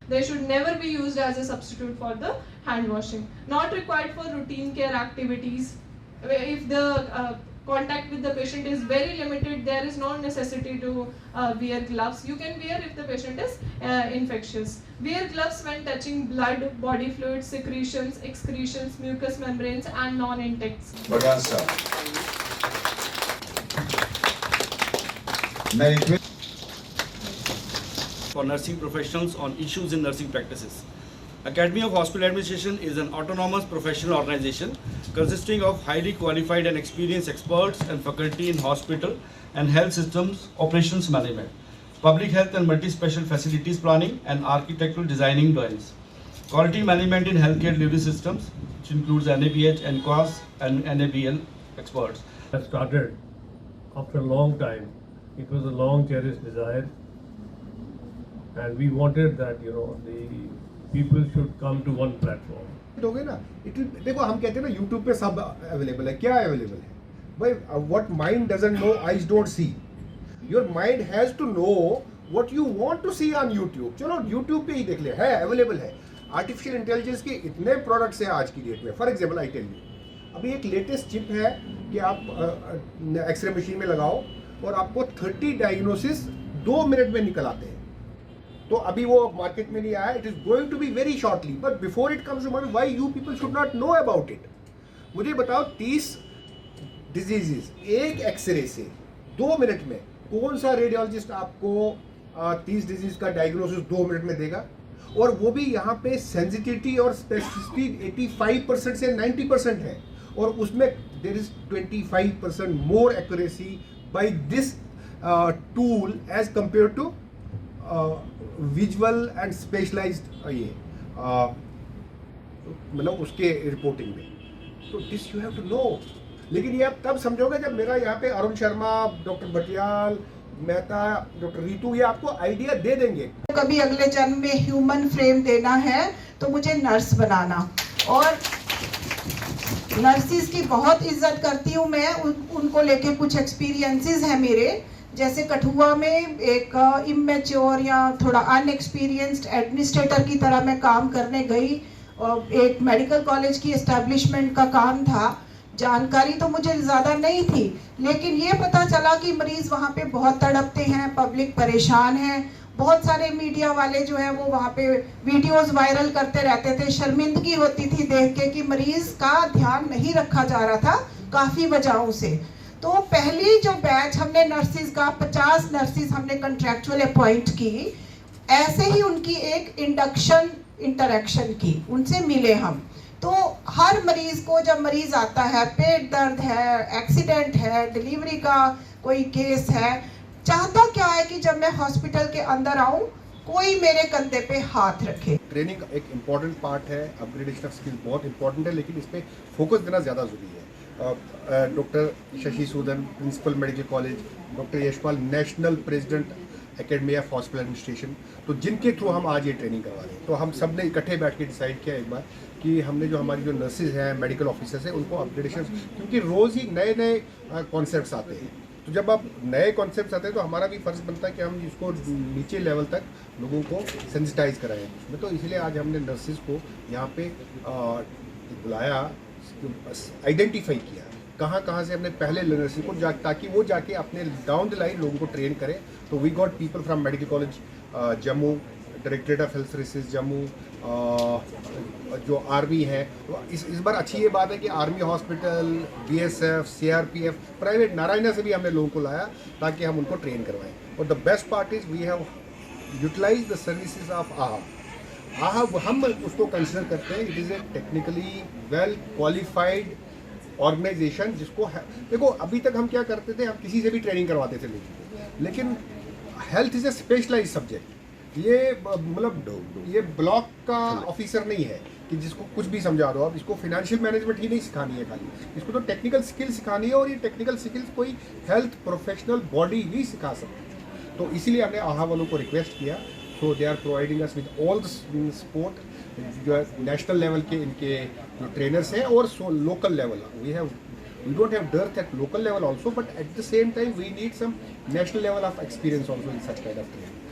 They should never be used as a substitute for the hand washing. Not required for routine care activities. If the contact with the patient is very limited, there is no necessity to wear gloves. You can wear if the patient is infectious. Wear gloves when touching blood, body fluids, secretions, excretions, mucous membranes and non-intakes. For nursing professionals on issues in nursing practices. Academy of Hospital Administration is an autonomous professional organization consisting of highly qualified and experienced experts and faculty in hospital and health systems operations management, public health and multi-special facilities planning and architectural designing drawings, quality management in healthcare delivery systems, which includes NABH, NQAS and NABL experts. I started after a long time. It was a long cherished desire, and we wanted that the people should come to one platform. होगे ना, देखो हम कहते हैं ना YouTube पे सब available है. क्या अवेलेबल है भाई? What mind doesn't know, eyes don't see. Your mind has to know what you want to see on YouTube. चलो YouTube पे ही देख ले, है अवेलेबल है. आर्टिफिशियल इंटेलिजेंस के इतने प्रोडक्ट्स हैं आज की डेट में. For example I tell you, अभी एक लेटेस्ट चिप है कि आप एक्सरे मशीन में लगाओ और आपको 30 डायग्नोसिस 2 मिनट में निकल आते हैं. तो अभी वो मार्केट में नहीं आया. It is going to be very shortly, but before it comes to market, why you people should not know about it? मुझे बताओ 30 डिजीजेस एक एक्सरे से 2 मिनट में, कौन सा रेडियोलॉजिस्ट आपको 30 डिजीज का डायग्नोसिस 2 मिनट में देगा? और वो भी यहाँ पे सेंसिटिविटी और स्पेसिफिसिटी 85% से 90% है, और उसमें there is 25% more accuracy by this tool as compare to visual and specialized ये मतलब उसके रिपोर्टिंग में. तो this you have to know. लेकिन ये आप तब समझोगे जब मेरा यहाँ पे अरुण शर्मा, डॉक्टर बटियाल, मेहता, डॉक्टर रीतू ये आपको आइडिया दे देंगे. कभी अगले जन्म में ह्यूमन फ्रेम देना है तो मुझे नर्स बनाना, और नर्सिस की बहुत इज्जत करती हूँ मैं. उनको लेके कुछ एक्सपीरियंसेस हैं मेरे. जैसे कठुआ में एक इमेच्योर या थोड़ा अनएक्सपीरियंस्ड एडमिनिस्ट्रेटर की तरह मैं काम करने गई. एक मेडिकल कॉलेज की एस्टेब्लिशमेंट का काम था. जानकारी तो मुझे ज़्यादा नहीं थी, लेकिन ये पता चला कि मरीज़ वहाँ पे बहुत तड़पते हैं, पब्लिक परेशान है. बहुत सारे मीडिया वाले जो है वो वहाँ पे वीडियोस वायरल करते रहते थे. शर्मिंदगी होती थी देख के कि मरीज़ का ध्यान नहीं रखा जा रहा था काफ़ी वजहों से. तो पहली जो बैच हमने नर्सिस का 50 नर्सिस हमने कंट्रैक्चुअल अपॉइंट की. ऐसे ही उनकी एक इंडक्शन इंटरेक्शन की, उनसे मिले हम. तो हर मरीज को, जब मरीज आता है, पेट दर्द है, एक्सीडेंट है, डिलीवरी का कोई केस है, चाहता क्या है कि जब मैं हॉस्पिटल के अंदर आऊं कोई मेरे कंधे पे हाथ रखे. ट्रेनिंग एक इम्पॉर्टेंट पार्ट है, अपग्रेडेशन ऑफ स्किल बहुत इंपॉर्टेंट है, लेकिन इस पर फोकस देना ज़्यादा ज़रूरी है. Doctor Shashi Sudan, principal medical college, doctor Yashpal, national president academy of hospital administration, तो जिनके थ्रू हम आज ये ट्रेनिंग करवा रहे हैं. तो हम सब ने इकट्ठे बैठ के डिसाइड किया एक बार कि हमने जो हमारी जो नर्सेज हैं, मेडिकल ऑफिसर्स हैं, उनको अपग्रेडेशन, क्योंकि रोज़ ही नए नए कॉन्सेप्ट्स आते हैं. तो जब आप नए कॉन्सेप्ट्स आते हैं तो हमारा भी फ़र्ज़ बनता है कि हम इसको नीचे लेवल तक लोगों को सेंसिटाइज कराएं उसमें. तो इसलिए आज हमने नर्सेज को यहाँ पे बुलाया, आइडेंटिफाई किया कहाँ से हमने पहले नर्सिंग को ताकि वो जाके अपने डाउन द लाइन लोगों को ट्रेन करें. तो we got people from medical college Jammu, directorate of health services Jammu, जो आर्मी है. तो इस बार अच्छी ये बात है कि army hospital, BSF, CRPF, private Narayana से भी हमने लोगों को लाया ताकि हम उनको ट्रेन करवाएं. और the best part is we have utilize the services of आहा. हम उसको कंसिडर करते हैं it is a technically well qualified organization जिसको देखो अभी तक हम क्या करते थे, हम किसी से भी ट्रेनिंग करवाते थे लेकिन health is a specialized subject. ये मतलब ये ब्लॉक का ऑफिसर नहीं है कि जिसको कुछ भी समझा दो आप. इसको फाइनेंशियल मैनेजमेंट ही नहीं सिखानी है खाली, इसको तो टेक्निकल स्किल सिखानी है, और ये टेक्निकल स्किल्स कोई हेल्थ प्रोफेशनल बॉडी ही सिखा सकती है. तो इसीलिए हमने आहा वालों को रिक्वेस्ट किया. So they are providing us with all the support. जो है नेशनल लेवल के इनके जो ट्रेनर्स हैं और local level we don't have dearth at local level also, but at the same time we need some national level of experience also in such kind of training.